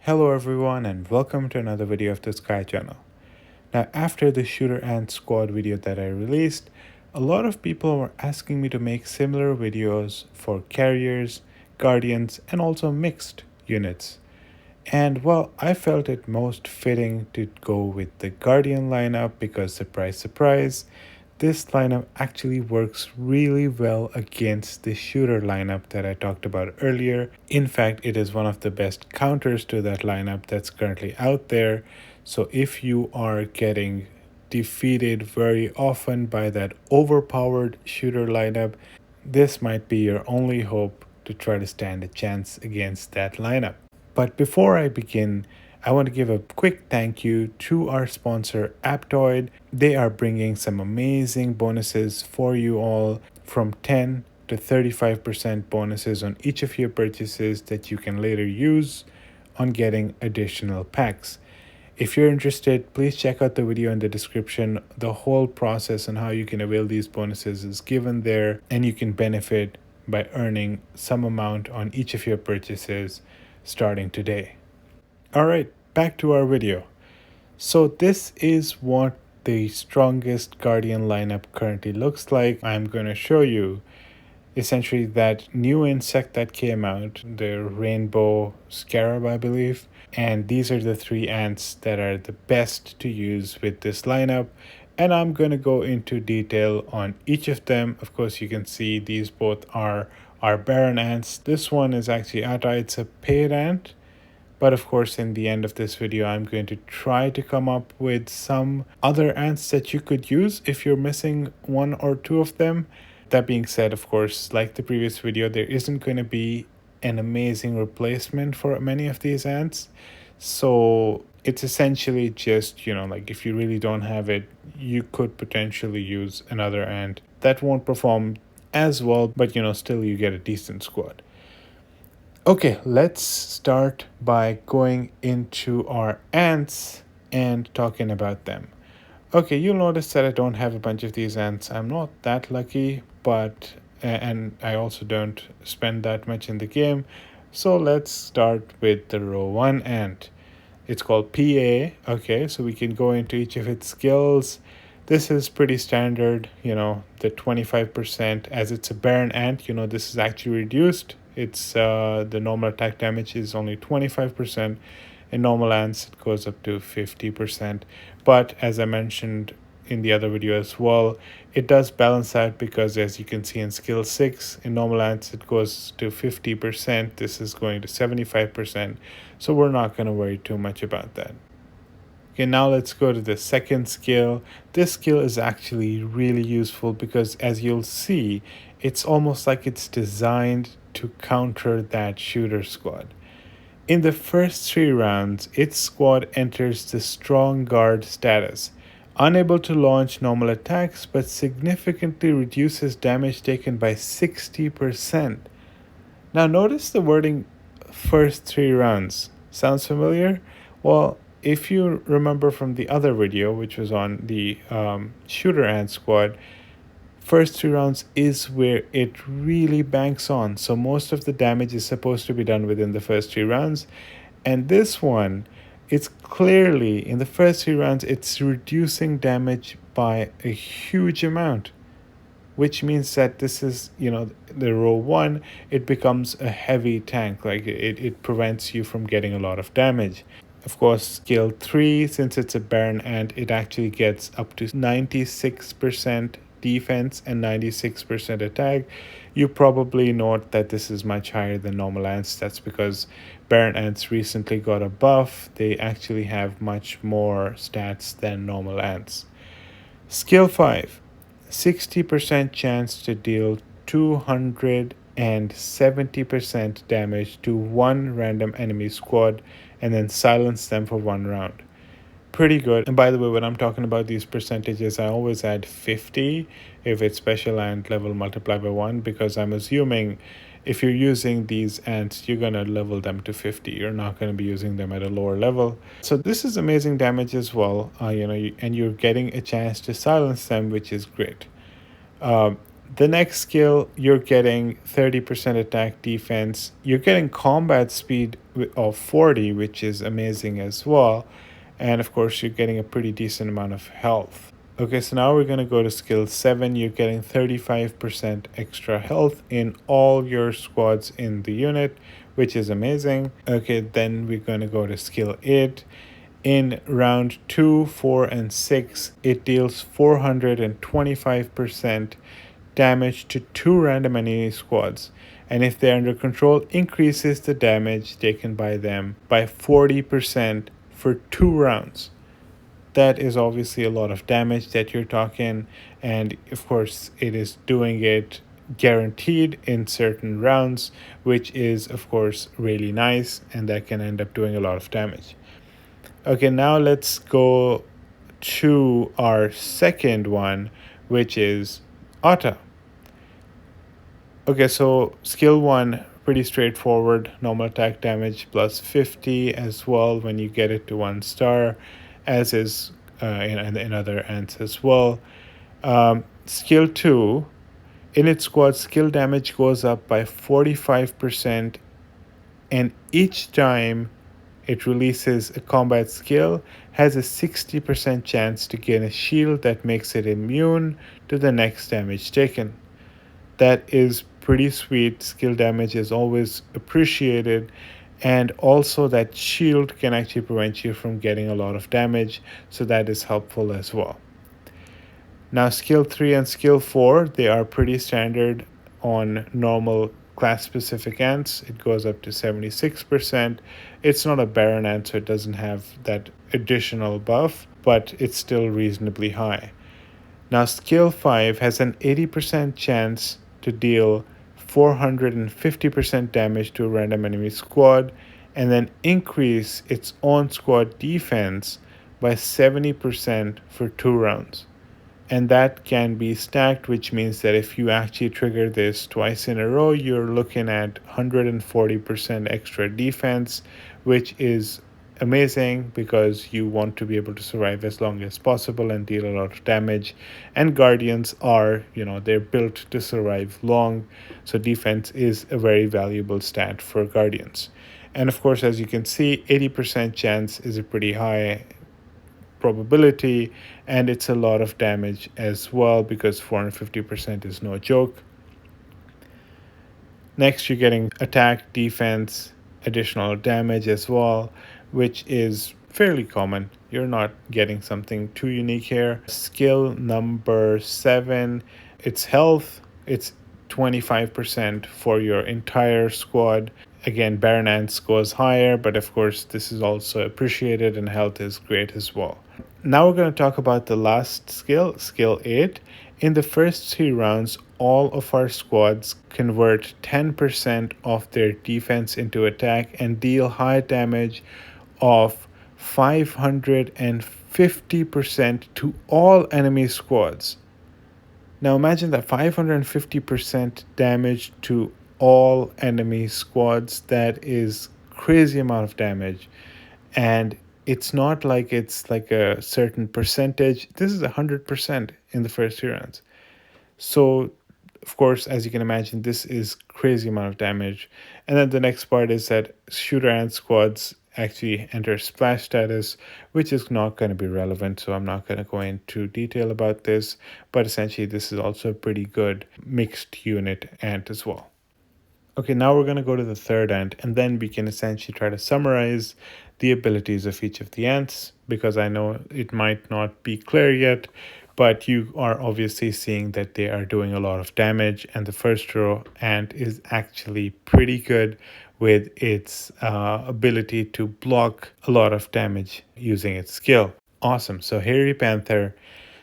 Hello everyone and welcome to another video of the Sky channel. Now after the Shooter Ant Squad video that I released, a lot of people were asking me to make similar videos for carriers, guardians, and also mixed units. And well, I felt it most fitting to go with the Guardian lineup because surprise, surprise, this lineup actually works really well against the shooter lineup that I talked about earlier. In fact, it is one of the best counters to that lineup that's currently out there. So if you are getting defeated very often by that overpowered shooter lineup, this might be your only hope to try to stand a chance against that lineup. But before I begin, I want to give a quick thank you to our sponsor Aptoide. They are bringing some amazing bonuses for you all, from 10 to 35% bonuses on each of your purchases that you can later use on getting additional packs. If you're interested, please check out the video in the description. The whole process on how you can avail these bonuses is given there, and you can benefit by earning some amount on each of your purchases starting today. Alright, back to our video. So this is what the strongest Guardian lineup currently looks like. I'm going to show you essentially that new insect that came out, the rainbow scarab, I believe. And these are the three ants that are the best to use with this lineup. And I'm going to go into detail on each of them. Of course, you can see these both are our Baron ants. This one is actually Atta, it's a paid ant. But of course, in the end of this video, I'm going to try to come up with some other ants that you could use if you're missing one or two of them. That being said, of course, like the previous video, there isn't going to be an amazing replacement for many of these ants. So it's essentially just, like if you really don't have it, you could potentially use another ant that won't perform as well, but still you get a decent squad. Okay, let's start by going into our ants and talking about them. Okay, you'll notice that I don't have a bunch of these ants. I'm not that lucky, and I also don't spend that much in the game. So let's start with the row 1 ant. It's called PA. Okay, so we can go into each of its skills. This is pretty standard, the 25%. As it's a Baron ant, this is actually reduced. It's the normal attack damage is only 25%. In normal ants, it goes up to 50%. But as I mentioned in the other video as well, it does balance out because as you can see in skill 6, in normal ants, it goes to 50%. This is going to 75%. So we're not going to worry too much about that. Okay, now let's go to the second skill. This skill is actually really useful because as you'll see, it's almost like it's designed to counter that shooter squad. In the first 3 rounds, its squad enters the strong guard status, unable to launch normal attacks but significantly reduces damage taken by 60%. Now notice the wording first 3 rounds. Sounds familiar? Well, if you remember from the other video, which was on the shooter ant squad, first 3 rounds is where it really banks on. So most of the damage is supposed to be done within the first 3 rounds. And this one, it's clearly in the first 3 rounds, it's reducing damage by a huge amount, which means that this is, the row 1, it becomes a heavy tank. Like it prevents you from getting a lot of damage. Of course, skill 3, since it's a Baron ant, it actually gets up to 96% defense and 96% attack. You probably note that this is much higher than normal ants. That's because Baron ants recently got a buff. They actually have much more stats than normal ants. Skill 5, 60% chance to deal 270% damage to one random enemy squad and then silence them for 1 round. Pretty good. And by the way, when I'm talking about these percentages, I always add 50 if it's special ant level multiplied by 1, because I'm assuming if you're using these ants, you're going to level them to 50. You're not going to be using them at a lower level. So this is amazing damage as well, and you're getting a chance to silence them, which is great. The next skill, you're getting 30% attack defense. You're getting combat speed of 40, which is amazing as well. And of course, you're getting a pretty decent amount of health. Okay, so now we're going to go to skill 7. You're getting 35% extra health in all your squads in the unit, which is amazing. Okay, then we're going to go to skill 8. In round 2, 4, and 6, it deals 425% damage to 2 random enemy squads, and if they're under control, increases the damage taken by them by 40% for 2 rounds. That is obviously a lot of damage that you're talking, and of course, it is doing it guaranteed in certain rounds, which is, of course, really nice, and that can end up doing a lot of damage. Okay, now let's go to our second one, which is Atta. Okay, so skill 1, pretty straightforward. Normal attack damage plus 50 as well when you get it to 1 star, as is in other ants as well. Skill 2, in its squad, skill damage goes up by 45%, and each time it releases a combat skill, has a 60% chance to gain a shield that makes it immune to the next damage taken. That is pretty sweet. Skill damage is always appreciated, and also that shield can actually prevent you from getting a lot of damage, so that is helpful as well. Now skill 3 and skill 4, they are pretty standard on normal class specific ants. It goes up to 76%. It's not a Baron ant, so it doesn't have that additional buff, but it's still reasonably high. Now skill 5 has an 80% chance to deal 450% damage to a random enemy squad, and then increase its own squad defense by 70% for 2 rounds. And that can be stacked, which means that if you actually trigger this twice in a row, you're looking at 140% extra defense, which is amazing because you want to be able to survive as long as possible and deal a lot of damage. And guardians are, they're built to survive long, so defense is a very valuable stat for guardians. And of course, as you can see, 80% chance is a pretty high probability, and it's a lot of damage as well because 450% is no joke. Next, you're getting attack, defense, additional damage as well, which is fairly common. You're not getting something too unique here. Skill number 7, it's health. It's 25% for your entire squad. Again, Baron Ants goes higher, but of course this is also appreciated, and health is great as well. Now we're going to talk about the last skill, skill 8. In the first 3 rounds, all of our squads convert 10% of their defense into attack and deal high damage of 550% to all enemy squads. Now imagine that 550% damage to all enemy squads. That is crazy amount of damage, and it's not like it's like a certain percentage. This is 100% in the first 3 rounds. So of course, as you can imagine, this is crazy amount of damage. And then the next part is that shooter ant squads actually enter splash status, which is not going to be relevant, so I'm not going to go into detail about this, but essentially this is also a pretty good mixed unit ant as well. Okay, now we're going to go to the third ant, and then we can essentially try to summarize the abilities of each of the ants, because I know it might not be clear yet, but you are obviously seeing that they are doing a lot of damage, and the first row ant is actually pretty good with its ability to block a lot of damage using its skill. Awesome. So Hairy Panther,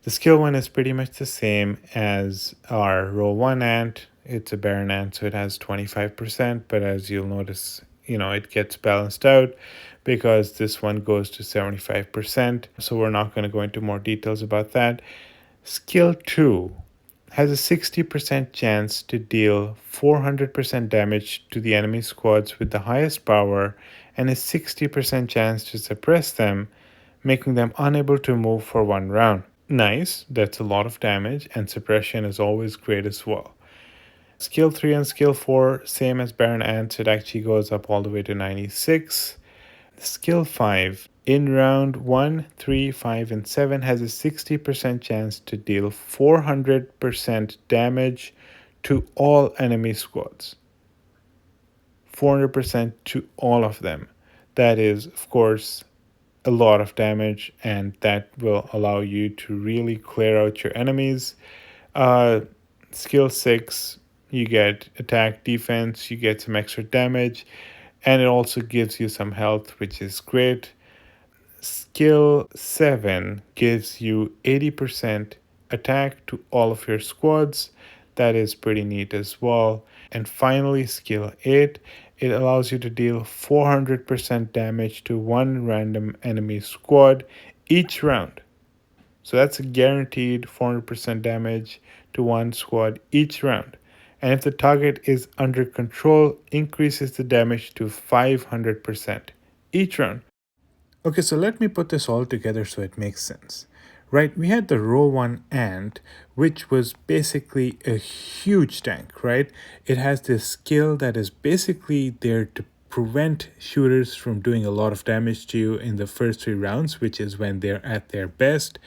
the skill 1 is pretty much the same as our row 1 ant. It's a Baron ant, so it has 25%, but as you'll notice, it gets balanced out because this one goes to 75%. So we're not going to go into more details about that. Skill 2 has a 60% chance to deal 400% damage to the enemy squads with the highest power, and a 60% chance to suppress them, making them unable to move for 1 round. Nice, that's a lot of damage, and suppression is always great as well. Skill 3 and skill 4, same as Baron Ants, it actually goes up all the way to 96. Skill 5, in round 1, 3, 5, and 7 has a 60% chance to deal 400% damage to all enemy squads. 400% to all of them. That is, of course, a lot of damage, and that will allow you to really clear out your enemies. Uh, Skill 6, you get attack, defense, you get some extra damage, and it also gives you some health, which is great. Skill 7 gives you 80% attack to all of your squads. That is pretty neat as well. And finally, skill 8, it allows you to deal 400% damage to one random enemy squad each round. So that's a guaranteed 400% damage to one squad each round. And if the target is under control, increases the damage to 500% each round. Okay, so let me put this all together so it makes sense. Right, we had the row 1 ant, which was basically a huge tank, right? It has this skill that is basically there to prevent shooters from doing a lot of damage to you in the first 3 rounds, which is when they're at their best,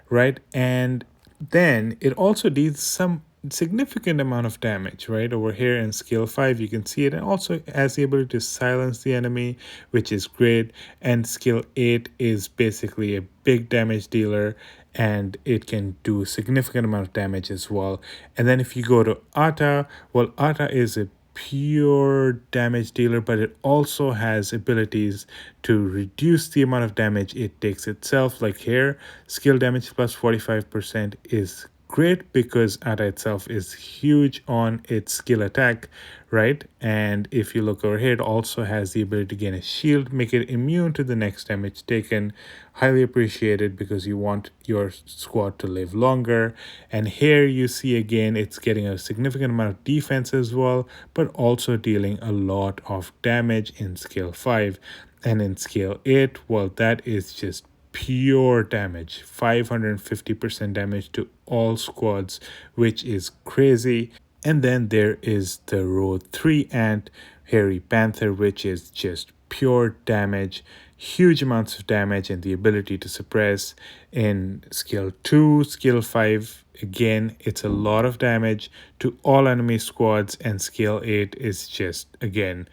right? And then it also deals some significant amount of damage. Right over here in skill 5 you can see it, and also has the ability to silence the enemy, which is great. And skill 8 is basically a big damage dealer, and it can do significant amount of damage as well. And then if you go to Atta, well, Atta is a pure damage dealer, but it also has abilities to reduce the amount of damage it takes itself. Like here, skill damage plus 45% is great because Atta itself is huge on its skill attack, right? And if you look over here, it also has the ability to gain a shield, make it immune to the next damage taken. Highly appreciated because you want your squad to live longer. And here you see again, it's getting a significant amount of defense as well, but also dealing a lot of damage in skill 5. And in skill 8, well, that is just pure damage, 550% damage to all squads, which is crazy. And then there is the row 3 ant, hairy panther, which is just pure damage, huge amounts of damage, and the ability to suppress. In skill 2, skill 5, again, it's a lot of damage to all enemy squads, and skill 8 is just, again,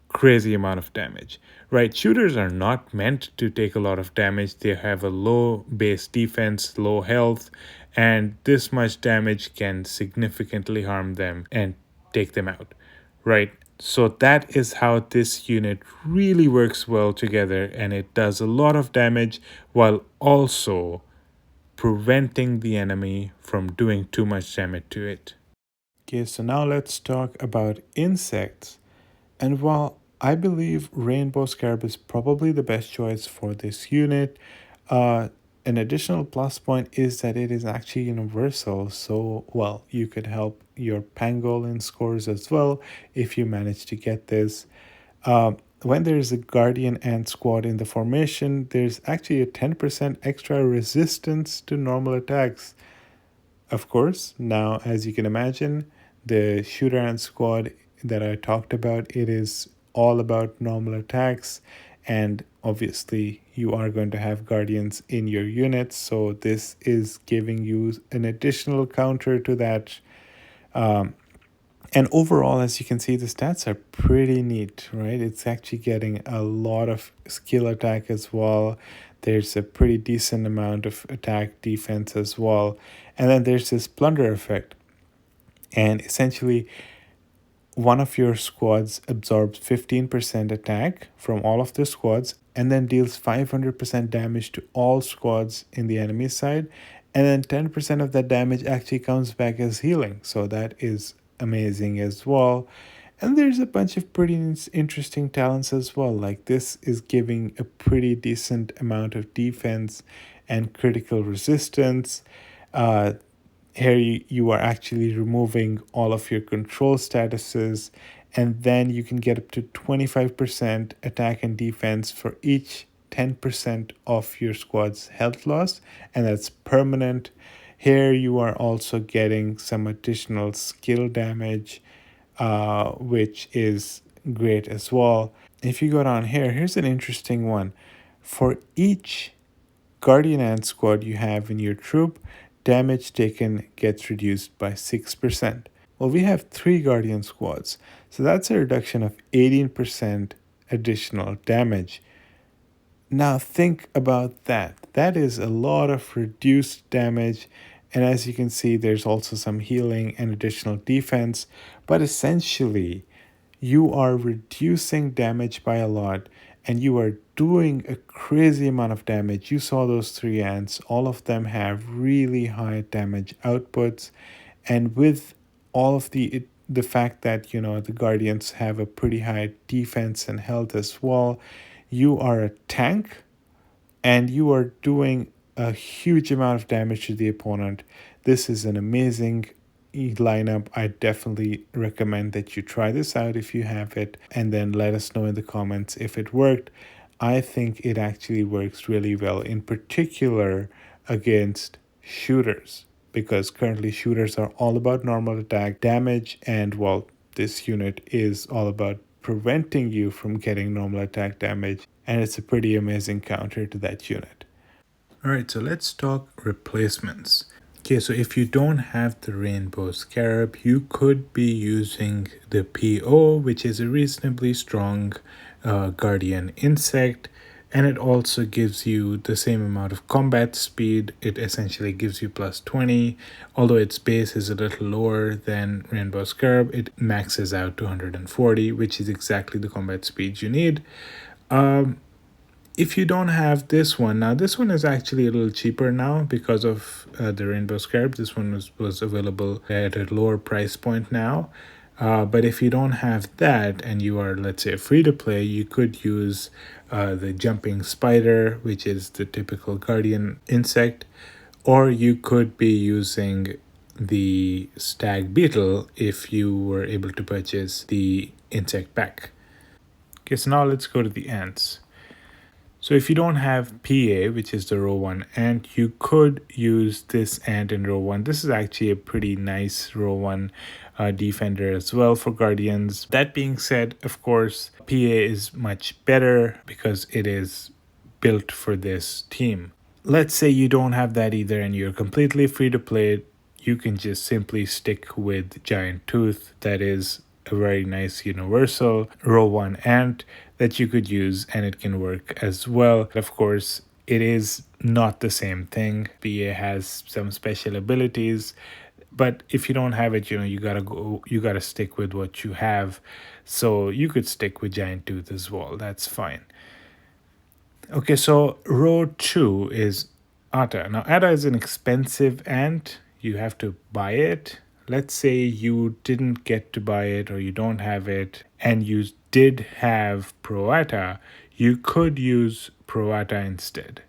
crazy amount of damage. Right, shooters are not meant to take a lot of damage. They have a low base defense, low health, and this much damage can significantly harm them and take them out. Right, so that is how this unit really works well together, and it does a lot of damage while also preventing the enemy from doing too much damage to it. Okay, so now let's talk about insects. And while I believe Rainbow Scarab is probably the best choice for this unit, an additional plus point is that it is actually universal. So, well, you could help your pangolin scores as well if you manage to get this. When there's a guardian ant squad in the formation, there's actually a 10% extra resistance to normal attacks. Of course, now as you can imagine, the shooter ant squad that I talked about, it is all about normal attacks, and obviously you are going to have guardians in your units, so this is giving you an additional counter to that. And overall, as you can see, the stats are pretty neat, right? It's actually getting a lot of skill attack as well. There's a pretty decent amount of attack defense as well. And then there's this plunder effect. And essentially, one of your squads absorbs 15% attack from all of the squads and then deals 500% damage to all squads in the enemy side. And then 10% of that damage actually comes back as healing. So that is amazing as well. And there's a bunch of pretty interesting talents as well. Like this is giving a pretty decent amount of defense and critical resistance. Here you are actually removing all of your control statuses, and then you can get up to 25% attack and defense for each 10% of your squad's health loss, and that's permanent. Here you are also getting some additional skill damage, which is great as well. If you go down here, here's an interesting one. For each Guardian Ant squad you have in your troop, damage taken gets reduced by 6%. Well, we have 3 Guardian squads, so that's a reduction of 18% additional damage. Now think about that. That is a lot of reduced damage, and as you can see, there's also some healing and additional defense, but essentially, you are reducing damage by a lot and you are doing a crazy amount of damage. You saw those 3 ants, all of them have really high damage outputs, and with all of the fact that the guardians have a pretty high defense and health as well, you are a tank and you are doing a huge amount of damage to the opponent. This is an amazing lineup. I definitely recommend that you try this out if you have it, and then let us know in the comments if it worked. I think it actually works really well, in particular against shooters, because currently shooters are all about normal attack damage, and well, this unit is all about preventing you from getting normal attack damage, and it's a pretty amazing counter to that unit. Alright, so let's talk replacements. Okay, so if you don't have the Rainbow Scarab, you could be using the PO, which is a reasonably strong guardian insect, and it also gives you the same amount of combat speed. It essentially gives you plus 20, although its base is a little lower than Rainbow Scarab. It maxes out to 140, which is exactly the combat speed you need. If you don't have this one, now this one is actually a little cheaper now because of the Rainbow Scarab. This one was available at a lower price point now. But if you don't have that and you are, let's say, free to play, you could use the Jumping Spider, which is the typical guardian insect, or you could be using the Stag Beetle if you were able to purchase the insect pack. Okay, so now let's go to the ants. So if you don't have PA, which is the row 1 ant, you could use this ant in row 1. This is actually a pretty nice row 1 defender as well for guardians. That being said, of course, PA is much better because it is built for this team. Let's say you don't have that either and you're completely free to play. You can just simply stick with Giant Tooth. That is a very nice universal row 1 ant that you could use, and it can work as well. Of course, it is not the same thing. PA has some special abilities, but if you don't have it, you gotta stick with what you have. So you could stick with Giant Tooth as well. That's fine. Okay, so row 2 is Atta. Now, Atta is an expensive ant. You have to buy it. Let's say you didn't get to buy it or you don't have it and you did have Pro Atta, you could use Pro Atta instead.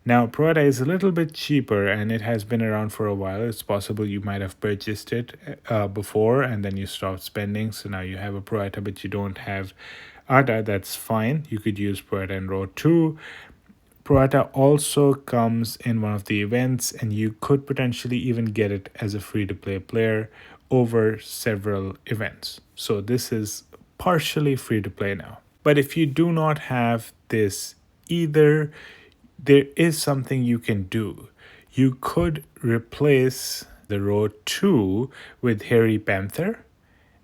Now, Pro Atta is a little bit cheaper and it has been around for a while. It's possible you might have purchased it before and then you stopped spending. So now you have a Pro Atta, but you don't have Atta. That's fine. You could use Pro Atta in row 2. Pro Atta also comes in one of the events, and you could potentially even get it as a free-to-play player over several events. So this is partially free-to-play now. But if you do not have this either, there is something you can do. You could replace the row 2 with Hairy Panther,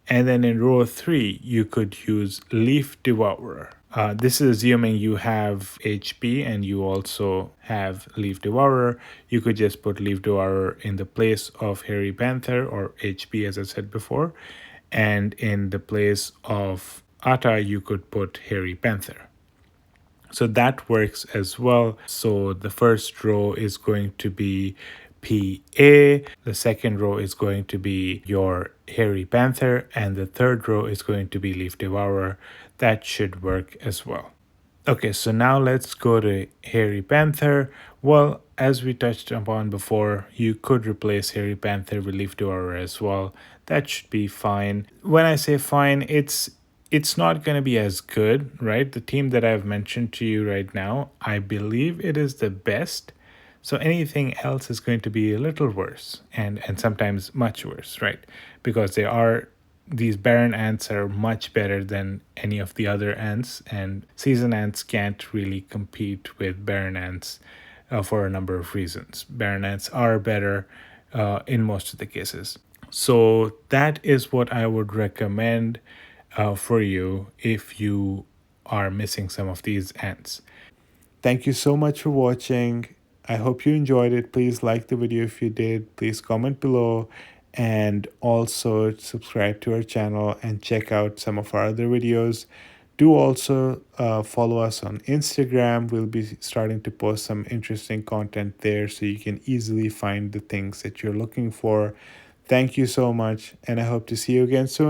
and then in row 3, you could use Leaf Devourer. This is assuming you have HP and you also have Leaf Devourer. You could just put Leaf Devourer in the place of Hairy Panther or HP, as I said before. And in the place of Atta, you could put Hairy Panther. So that works as well. So the first row is going to be PA, the second row is going to be your Hairy Panther, and the third row is going to be Leaf Devourer. That should work as well. Okay, so now let's go to Hairy Panther. Well, as we touched upon before, you could replace Hairy Panther with Leaf Devourer as well. That should be fine. When I say fine, it's it's not going to be as good, right? The team that I've mentioned to you right now, I believe it is the best. So anything else is going to be a little worse, and sometimes much worse, right? Because these barren ants are much better than any of the other ants, and season ants can't really compete with barren ants for a number of reasons. Barren ants are better in most of the cases. So that is what I would recommend for you if you are missing some of these ants. Thank you so much for watching. I hope you enjoyed it. Please like the video if you did. Please comment below and also subscribe to our channel and check out some of our other videos. Do also follow us on Instagram. We'll be starting to post some interesting content there so you can easily find the things that you're looking for. Thank you so much, and I hope to see you again soon.